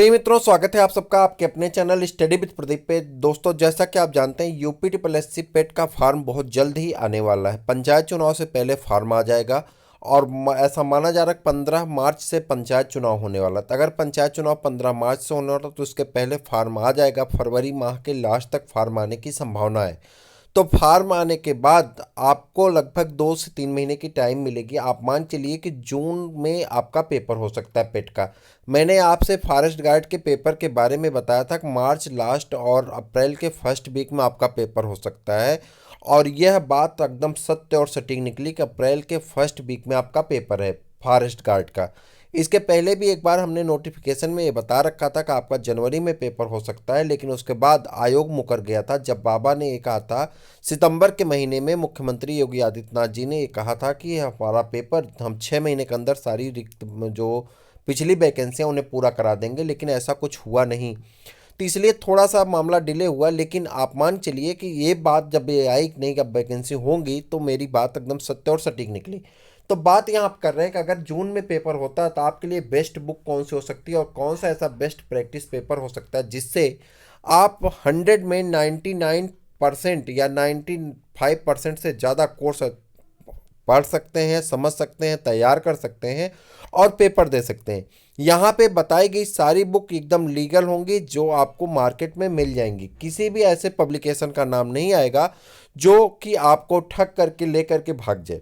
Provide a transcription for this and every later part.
प्रिय मित्रों, स्वागत है आप सबका आपके अपने चैनल स्टडी विद प्रदीप पे। दोस्तों, जैसा कि आप जानते हैं यूपी ट्रिपल एस सी पेट का फार्म बहुत जल्द ही आने वाला है। पंचायत चुनाव से पहले फार्म आ जाएगा और ऐसा माना जा रहा है 15 मार्च से पंचायत चुनाव होने वाला है। तो अगर पंचायत चुनाव 15 मार्च से होने वाला तो उसके पहले फार्म आ जाएगा। फरवरी माह के लास्ट तक फार्म आने की संभावना है। तो फार्म आने के बाद आपको लगभग 2 से 3 महीने की टाइम मिलेगी। आप मान चलिए कि जून में आपका पेपर हो सकता है पेट का। मैंने आपसे फॉरेस्ट गार्ड के पेपर के बारे में बताया था कि मार्च लास्ट और अप्रैल के फर्स्ट वीक में आपका पेपर हो सकता है, और यह बात एकदम सत्य और सटीक निकली कि अप्रैल के फर्स्ट वीक में आपका पेपर है फॉरेस्ट गार्ड का। इसके पहले भी एक बार हमने नोटिफिकेशन में ये बता रखा था कि आपका जनवरी में पेपर हो सकता है, लेकिन उसके बाद आयोग मुकर गया था जब बाबा ने ये कहा था। सितंबर के महीने में मुख्यमंत्री योगी आदित्यनाथ जी ने ये कहा था कि हमारा पेपर हम 6 महीने के अंदर सारी रिक्त जो पिछली वैकेंसियाँ उन्हें पूरा करा देंगे, लेकिन ऐसा कुछ हुआ नहीं। तो इसलिए थोड़ा सा मामला डिले हुआ, लेकिन आप मान चलिए कि ये बात जब ये आई कि नहीं, अब वैकेंसी होंगी, तो मेरी बात एकदम सत्य और सटीक निकली। तो बात यहाँ आप कर रहे हैं कि अगर जून में पेपर होता है तो आपके लिए बेस्ट बुक कौन सी हो सकती है और कौन सा ऐसा बेस्ट प्रैक्टिस पेपर हो सकता है जिससे आप 100 में 99% या 95% से ज़्यादा कोर्स पढ़ सकते हैं, समझ सकते हैं, तैयार कर सकते हैं और पेपर दे सकते हैं। यहाँ पे बताई गई सारी बुक एकदम लीगल होंगी, जो आपको मार्केट में मिल जाएंगी। किसी भी ऐसे पब्लिकेशन का नाम नहीं आएगा जो कि आपको ठग करके ले करके भाग जाए।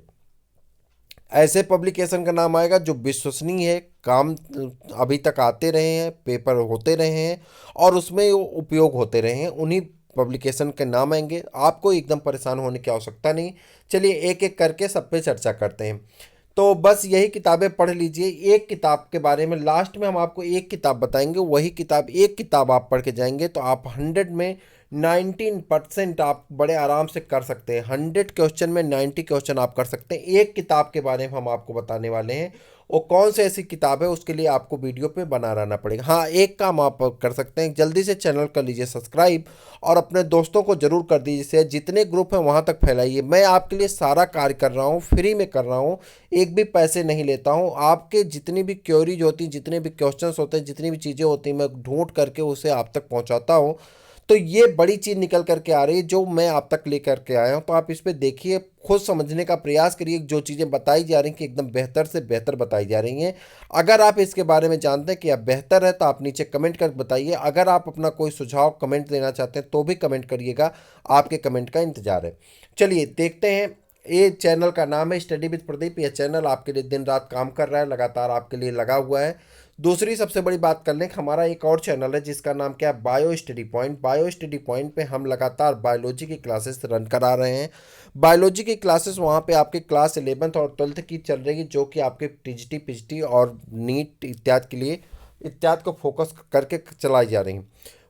ऐसे पब्लिकेशन का नाम आएगा जो विश्वसनीय है, काम अभी तक आते रहे हैं, पेपर होते रहे हैं और उसमें उपयोग होते रहे हैं, उन्हीं पब्लिकेशन के नाम आएंगे। आपको एकदम परेशान होने की आवश्यकता नहीं। चलिए एक एक करके सब पे चर्चा करते हैं। तो बस यही किताबें पढ़ लीजिए। एक किताब के बारे में लास्ट में हम आपको एक किताब बताएंगे, वही किताब एक किताब आप पढ़ के जाएंगे तो आप 100 में 19% आप बड़े आराम से कर सकते हैं। 100 क्वेश्चन में 90 क्वेश्चन आप कर सकते हैं। एक किताब के बारे में हम आपको बताने वाले हैं, वो कौन सी ऐसी किताब है उसके लिए आपको वीडियो पे बना रहना पड़ेगा। हाँ, एक काम आप कर सकते हैं, जल्दी से चैनल कर लीजिए सब्सक्राइब और अपने दोस्तों को जरूर कर दीजिए शेयर। जितने ग्रुप हैं वहाँ तक फैलाइए। मैं आपके लिए सारा कार्य कर रहा हूँ, फ्री में कर रहा हूँ, एक भी पैसे नहीं लेता हूँ। आपके जितनी भी क्वेरीज होती हैं, जितने भी क्वेश्चंस होते हैं, जितनी भी चीज़ें होती हैं, मैं ढूंढ करके उसे आप तक पहुँचाता हूँ। तो ये बड़ी चीज़ निकल करके आ रही है जो मैं आप तक लेकर के आया हूँ। तो आप इस पे देखिए, खुद समझने का प्रयास करिए। जो चीज़ें बताई जा रही हैं कि एकदम बेहतर से बेहतर बताई जा रही हैं। अगर आप इसके बारे में जानते हैं कि अब बेहतर है तो आप नीचे कमेंट कर बताइए। अगर आप अपना कोई सुझाव कमेंट देना चाहते हैं तो भी कमेंट करिएगा, आपके कमेंट का इंतजार है। चलिए देखते हैं। ये चैनल का नाम है स्टडी विद प्रदीप। यह चैनल आपके लिए दिन रात काम कर रहा है, लगातार आपके लिए लगा हुआ है। दूसरी सबसे बड़ी बात कर लें कि हमारा एक और चैनल है जिसका नाम क्या है, bio study point. Bio study point पे हम लगातार बायोलॉजी की क्लासेस रन करा रहे हैं। बायोलॉजी की क्लासेस वहाँ पे आपके क्लास 11th और 12th की चल रही है, जो कि आपके टीजीटी पीजीटी और नीट इत्यादि के लिए इत्यादि को फोकस करके चलाई जा रही हैं।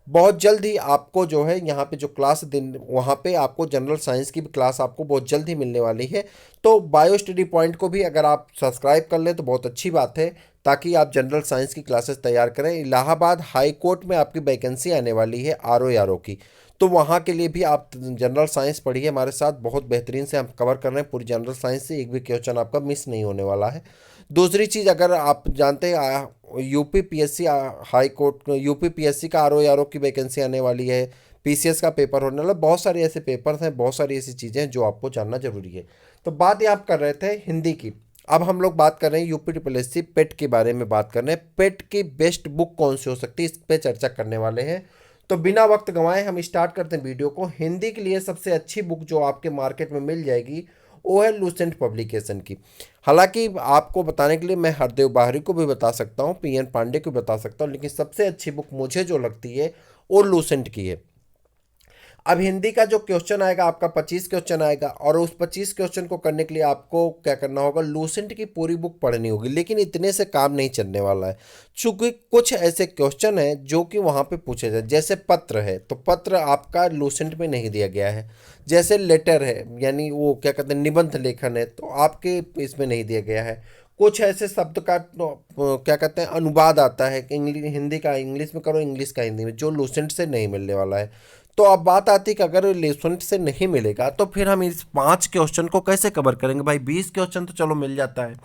बहुत जल्द ही आपको जो है यहाँ पे जो क्लास दिन, वहाँ पे आपको जनरल साइंस की भी क्लास आपको बहुत जल्द ही मिलने वाली है। तो बायो स्टडी पॉइंट को भी अगर आप सब्सक्राइब कर लें तो बहुत अच्छी बात है, ताकि आप जनरल साइंस की क्लासेस तैयार करें। इलाहाबाद हाई कोर्ट में आपकी वैकेंसी आने वाली है आर ओ की, तो वहाँ के लिए भी आप जनरल साइंस पढ़िए हमारे साथ। बहुत बेहतरीन से हम कवर कर रहे हैं पूरी जनरल साइंस से, एक भी क्वेश्चन आपका मिस नहीं होने वाला है। दूसरी चीज़, अगर आप जानते हैं UP PSC high court, UP PSC का आर ओ की वैकेंसी आने वाली है, पीसीएस का पेपर होने वाला, बहुत सारे ऐसे पेपर्स हैं, बहुत सारी ऐसी चीज़ें हैं जो आपको जानना जरूरी है। तो बात ये आप कर रहे थे हिंदी की। अब हम लोग बात कर रहे हैं यूपी ट्रिपल एस सी पेट के बारे में बात कर रहे हैं। पेट की बेस्ट बुक कौन सी हो सकती है, इस पे चर्चा करने वाले हैं। तो बिना वक्त गंवाए हम स्टार्ट करते हैं वीडियो को। हिंदी के लिए सबसे अच्छी बुक जो आपके मार्केट में मिल जाएगी वो है लूसेंट पब्लिकेशन की। हालांकि आपको बताने के लिए मैं हरदेव बाहरी को भी बता सकता हूँ, पीएन पांडे को भी बता सकता हूँ, लेकिन सबसे अच्छी बुक मुझे जो लगती है वो लूसेंट की है। अब हिंदी का जो क्वेश्चन आएगा आपका 25 क्वेश्चन आएगा, और उस 25 क्वेश्चन को करने के लिए आपको क्या करना होगा, लूसेंट की पूरी बुक पढ़नी होगी। लेकिन इतने से काम नहीं चलने वाला है, चूंकि कुछ ऐसे क्वेश्चन हैं जो कि वहाँ पे पूछे जाए। जैसे पत्र है तो पत्र आपका लूसेंट में नहीं दिया गया है। जैसे लेटर है, यानी वो क्या कहते हैं निबंध लेखन है, तो आपके इसमें नहीं दिया गया है। कुछ ऐसे शब्द का क्या कहते हैं अनुवाद आता है कि हिंदी का इंग्लिश में करो, इंग्लिश का हिंदी में, जो लूसेंट से नहीं मिलने वाला है। तो अब बात आती है कि अगर लूसेंट से नहीं मिलेगा तो फिर हम इस 5 क्वेश्चन को कैसे कवर करेंगे। भाई 20 क्वेश्चन तो चलो मिल जाता है,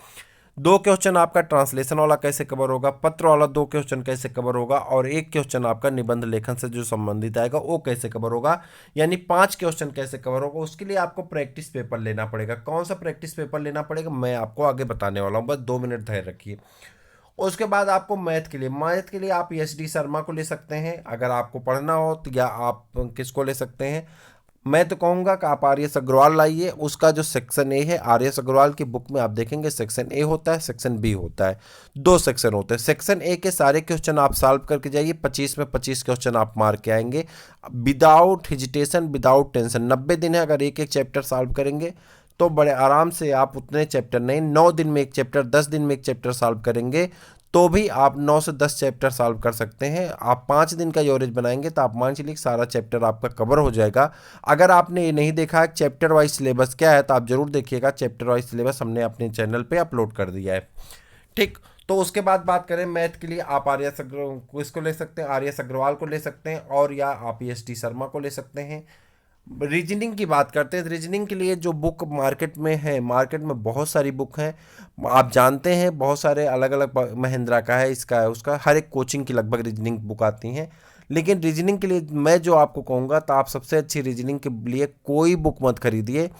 दो क्वेश्चन आपका ट्रांसलेशन वाला कैसे कवर होगा, पत्र वाला दो क्वेश्चन कैसे कवर होगा, और एक क्वेश्चन आपका निबंध लेखन से जो संबंधित आएगा वो कैसे कवर होगा, यानी 5 क्वेश्चन कैसे कवर होगा। उसके लिए आपको प्रैक्टिस पेपर लेना पड़ेगा। कौन सा प्रैक्टिस पेपर लेना पड़ेगा मैं आपको आगे बताने वाला हूँ, बस 2 मिनट धैर्य रखिए। उसके बाद आपको मैथ के लिए आप एस डी शर्मा को ले सकते हैं अगर आपको पढ़ना हो तो, या आप किसको ले सकते हैं, मैं तो कहूँगा कि आप आर एस अग्रवाल लाइए। उसका जो सेक्शन ए है, आर एस अग्रवाल की बुक में आप देखेंगे सेक्शन ए होता है, सेक्शन बी होता है, 2 सेक्शन होते हैं। सेक्शन ए के सारे क्वेश्चन आप सॉल्व करके जाइए, 25 में 25 क्वेश्चन आप मार के आएंगे विदाउट हिजिटेशन, विदाउट टेंशन। 90 दिन है, अगर एक एक चैप्टर सॉल्व करेंगे तो बड़े आराम से आप उतने चैप्टर नहीं, 9 दिन में एक चैप्टर, 10 दिन में एक चैप्टर सॉल्व करेंगे तो भी आप 9 से 10 चैप्टर सॉल्व कर सकते हैं। आप 5 दिन का एवरेज बनाएंगे तो आप मान चलिए सारा चैप्टर आपका कवर हो जाएगा। अगर आपने ये नहीं देखा चैप्टर वाइज सिलेबस क्या है तो आप जरूर देखिएगा, चैप्टर वाइज सिलेबस हमने अपने चैनल पे अपलोड कर दिया है। ठीक, तो उसके बाद बात करें मैथ के लिए, आप आर एस इसको ले सकते हैं, आर एस अग्रवाल को ले सकते हैं, और या आप एस टी शर्मा को ले सकते हैं। रीजनिंग की बात करते हैं, रीजनिंग के लिए जो बुक मार्केट में है, मार्केट में बहुत सारी बुक हैं, आप जानते हैं बहुत सारे अलग अलग, महिंद्रा का है, इसका है, उसका, हर एक कोचिंग की लगभग रीजनिंग बुक आती हैं। लेकिन रीजनिंग के लिए मैं जो आपको कहूँगा तो आप सबसे अच्छी रीजनिंग के लिए कोई बुक मत खरीदिए।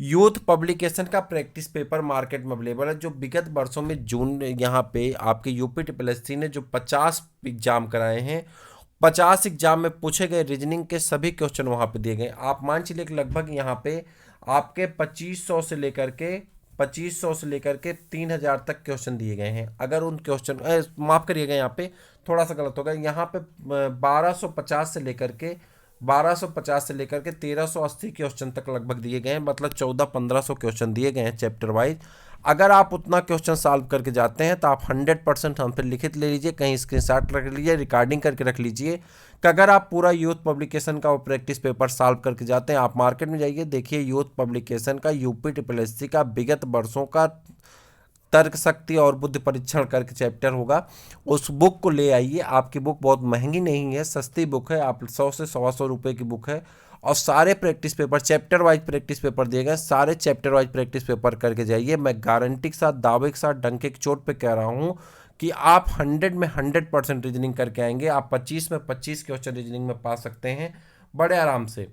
यूथ पब्लिकेशन का प्रैक्टिस पेपर मार्केट में अवेलेबल है, जो विगत वर्षों में जून यहाँ पे आपके यूपी ट्रिपल एस सी ने जो 50 एग्जाम कराए हैं, 50 एग्जाम में पूछे गए रीजनिंग के सभी क्वेश्चन वहाँ पे दिए गए। आप मान चलिए कि लगभग यहाँ पे आपके 2500 से लेकर के 3000 तक क्वेश्चन दिए गए हैं। अगर उन क्वेश्चन, माफ़ करिएगा यहाँ पे थोड़ा सा गलत होगा, यहाँ पे 1250 से लेकर के 1380 क्वेश्चन तक लगभग दिए गए हैं, मतलब 1400-1500 क्वेश्चन दिए गए हैं चैप्टर वाइज। अगर आप उतना क्वेश्चन सॉल्व करके जाते हैं तो आप 100% हम पे लिखित ले लीजिए, कहीं स्क्रीनशॉट रख लीजिए, रिकॉर्डिंग करके रख लीजिए कि अगर आप पूरा यूथ पब्लिकेशन का वो प्रैक्टिस पेपर सॉल्व करके जाते हैं, आप मार्केट में जाइए, देखिए यूथ पब्लिकेशन का यूपी ट्रिपल एस सी का विगत वर्षों का तर्क शक्ति और बुद्धि परीक्षण करके चैप्टर होगा, उस बुक को ले आइए। आपकी बुक बहुत महंगी नहीं है, सस्ती बुक है, आप 100 से 125 रुपये की बुक है, और सारे practice paper chapter wise practice paper दिए गए, सारे चैप्टर वाइज प्रैक्टिस पेपर करके जाइए। मैं गारंटी के साथ, दावे के साथ, डंके की चोट पे कह रहा हूँ कि आप 100 में 100% रीजनिंग करके आएंगे। आप 25 में 25 क्वेश्चन रीजनिंग में पा सकते हैं बड़े आराम से।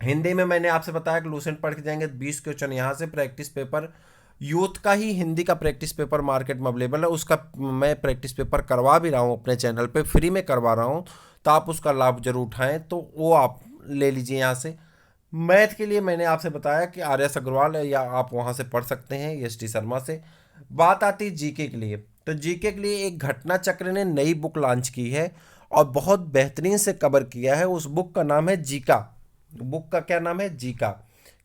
हिंदी में मैंने आपसे बताया कि लूसेंट पढ़ के जाएंगे 20 क्वेश्चन यहाँ से। प्रैक्टिस पेपर यूथ का ही हिंदी का प्रैक्टिस पेपर मार्केट में अवेलेबल है, उसका मैं प्रैक्टिस पेपर करवा भी रहा हूँ अपने चैनल पे, फ्री में करवा रहा हूँ, तो आप उसका लाभ जरूर उठाएं, तो वो आप ले लीजिए यहाँ से। मैथ के लिए मैंने आपसे बताया कि आर एस अग्रवाल है, या आप वहाँ से पढ़ सकते हैं एस टी शर्मा से। बात आती है जीके के लिए, तो जीके के लिए एक घटना चक्र ने नई बुक लॉन्च की है और बहुत बेहतरीन से कवर किया है। उस बुक का नाम है जीका। बुक का क्या नाम है? जीका।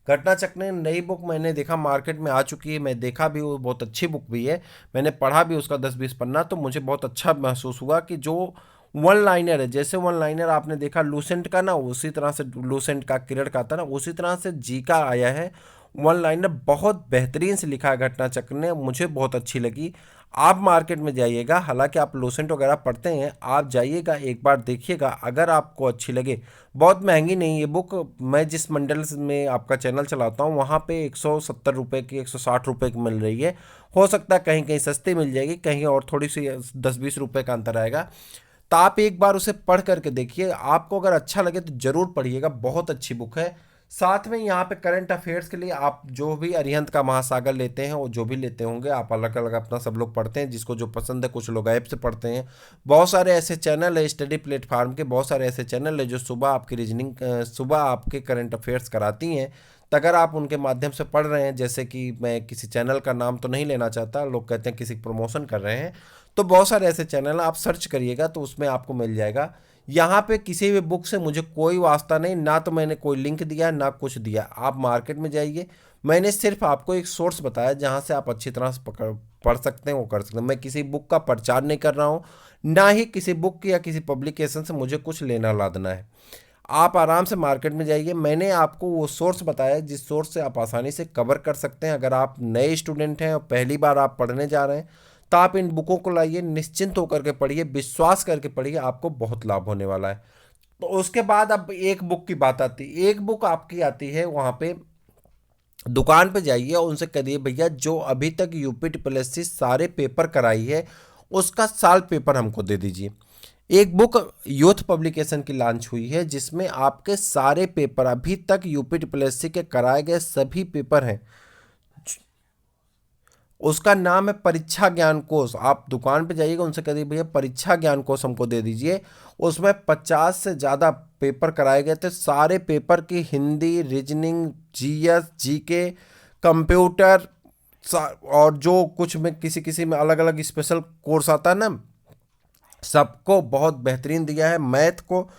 घटना चक्र ने नई बुक मैंने देखा मार्केट में आ चुकी है, मैं देखा भी, वो बहुत अच्छी बुक भी है, मैंने पढ़ा भी उसका 10-20 पन्ना, तो मुझे बहुत अच्छा महसूस हुआ कि जो वन लाइनर है, जैसे वन लाइनर आपने देखा लूसेंट का ना, उसी तरह से लूसेंट का किरण का था ना, उसी तरह से जी का आया है वन लाइनर। बहुत बेहतरीन से लिखा है घटना चक्र ने, मुझे बहुत अच्छी लगी। आप मार्केट में जाइएगा, हालांकि आप लूसेंट वगैरह पढ़ते हैं, आप जाइएगा एक बार देखिएगा, अगर आपको अच्छी लगे। बहुत महंगी नहीं ये बुक, मैं जिस मंडल में आपका चैनल चलाता हूँ वहाँ पे 170 रुपये की, 160 रुपये की मिल रही है। हो सकता है कहीं कहीं सस्ती मिल जाएगी, कहीं और थोड़ी सी 10-20 रुपये का अंतर आएगा। तो आप एक बार उसे पढ़ करके देखिए, आपको अगर अच्छा लगे तो ज़रूर पढ़िएगा, बहुत अच्छी बुक है। साथ में यहाँ पे करंट अफेयर्स के लिए आप जो भी अरिहंत का महासागर लेते हैं, वो जो भी लेते होंगे, आप अलग अलग अपना सब लोग पढ़ते हैं, जिसको जो पसंद है, कुछ लोग ऐप से पढ़ते हैं। बहुत सारे ऐसे चैनल है स्टडी प्लेटफार्म के, बहुत सारे ऐसे चैनल है जो सुबह आपकी रीजनिंग, सुबह आपके करंट अफेयर्स कराती हैं। तो अगर आप उनके माध्यम से पढ़ रहे हैं, जैसे कि मैं किसी चैनल का नाम तो नहीं लेना चाहता, लोग कहते हैं किसी प्रमोशन कर रहे हैं, तो बहुत सारे ऐसे चैनल आप सर्च करिएगा तो उसमें आपको मिल जाएगा। यहाँ पे किसी भी बुक से मुझे कोई वास्ता नहीं, ना तो मैंने कोई लिंक दिया ना कुछ दिया। आप मार्केट में जाइए, मैंने सिर्फ आपको एक सोर्स बताया जहाँ से आप अच्छी तरह से पढ़ सकते हैं, वो कर सकते हैं। मैं किसी बुक का प्रचार नहीं कर रहा हूँ, ना ही किसी बुक या किसी पब्लिकेशन से मुझे कुछ लेना लादना है। आप आराम से मार्केट में जाइए, मैंने आपको वो सोर्स बताया जिस सोर्स से आप आसानी से कवर कर सकते हैं। अगर आप नए स्टूडेंट हैं और पहली बार आप पढ़ने जा रहे हैं तो आप इन बुकों को लाइए, निश्चिंत होकर के पढ़िए, विश्वास करके पढ़िए, आपको बहुत लाभ होने वाला है। तो उसके बाद अब एक बुक की बात आती है, एक बुक आपकी आती है वहाँ पे दुकान पे जाइए और उनसे कहिए भैया जो अभी तक यूपी ट्रिपल सारे पेपर कराई है उसका साल पेपर हमको दे दीजिए। एक बुक यूथ पब्लिकेशन की लॉन्च हुई है जिसमें आपके सारे पेपर अभी तक यूपी ट्रिपल के कराए गए सभी पेपर हैं। उसका नाम है परीक्षा ज्ञान कोश। आप दुकान पे जाइएगा उनसे कहिए भैया परीक्षा ज्ञान कोश हमको दे दीजिए। उसमें 50 से ज़्यादा पेपर कराए गए थे। सारे पेपर की Hindi, reasoning, GS, GK, computer, और जो कुछ में किसी किसी में अलग अलग स्पेशल कोर्स आता है ना, सबको बहुत बेहतरीन दिया है। मैथ को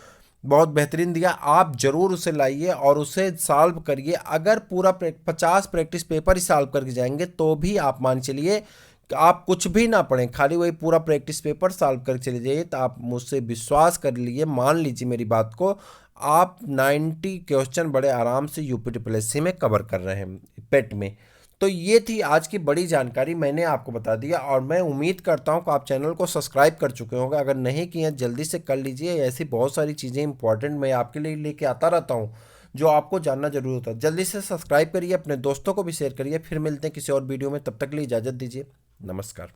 बहुत बेहतरीन दिया। आप जरूर उसे लाइए और उसे सॉल्व करिए। अगर पूरा 50 प्रैक्टिस पेपर ही सॉल्व करके जाएंगे तो भी आप मान चलिए कि आप कुछ भी ना पढ़ें, खाली वही पूरा प्रैक्टिस पेपर सॉल्व करके चले जाइए, तो आप मुझसे विश्वास कर लीजिए, मान लीजिए मेरी बात को, आप 90 क्वेश्चन बड़े आराम से यूपी ट्रिपल एस सी में कवर कर रहे हैं पेट में। तो ये थी आज की बड़ी जानकारी, मैंने आपको बता दिया। और मैं उम्मीद करता हूँ कि आप चैनल को सब्सक्राइब कर चुके होंगे। अगर नहीं किए हैं जल्दी से कर लीजिए। ऐसी बहुत सारी चीज़ें इंपॉर्टेंट मैं आपके लिए लेके आता रहता हूँ जो आपको जानना जरूरी होता है। जल्दी से सब्सक्राइब करिए, अपने दोस्तों को भी शेयर करिए। फिर मिलते हैं किसी और वीडियो में, तब तक के लिए इजाज़त दीजिए। नमस्कार।